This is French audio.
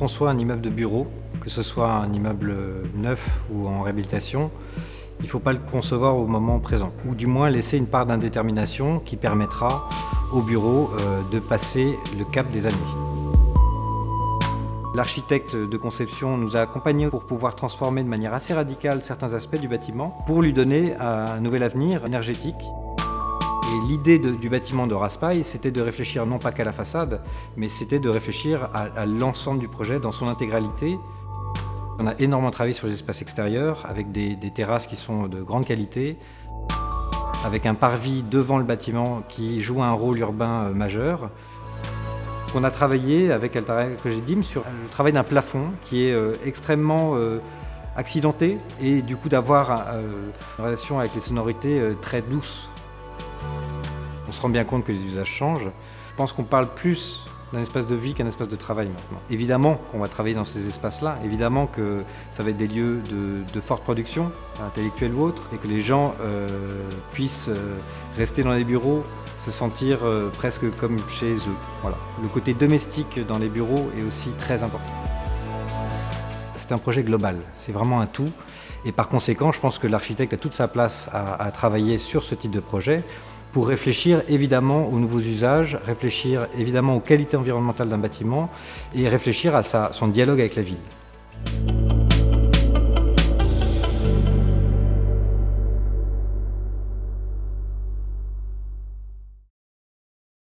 conçoit un immeuble de bureau, que ce soit un immeuble neuf ou en réhabilitation, il ne faut pas le concevoir au moment présent, ou du moins laisser une part d'indétermination qui permettra au bureau de passer le cap des années. L'architecte de conception nous a accompagnés pour pouvoir transformer de manière assez radicale certains aspects du bâtiment pour lui donner un nouvel avenir énergétique. Et l'idée du bâtiment de Raspail, c'était de réfléchir non pas qu'à la façade, mais c'était de réfléchir à l'ensemble du projet dans son intégralité. On a énormément travaillé sur les espaces extérieurs, avec des terrasses qui sont de grande qualité, avec un parvis devant le bâtiment qui joue un rôle urbain majeur. On a travaillé avec Altaria Cogedim sur le travail d'un plafond qui est extrêmement accidenté et du coup d'avoir une relation avec les sonorités très douces. On se rend bien compte que les usages changent. Je pense qu'on parle plus d'un espace de vie qu'un espace de travail maintenant. Évidemment qu'on va travailler dans ces espaces-là, évidemment que ça va être des lieux de forte production, intellectuelle ou autre, et que les gens puissent rester dans les bureaux, se sentir presque comme chez eux. Voilà. Le côté domestique dans les bureaux est aussi très important. C'est un projet global, c'est vraiment un tout. Et par conséquent, je pense que l'architecte a toute sa place à travailler sur ce type de projet pour réfléchir évidemment aux nouveaux usages, réfléchir évidemment aux qualités environnementales d'un bâtiment et réfléchir à son dialogue avec la ville.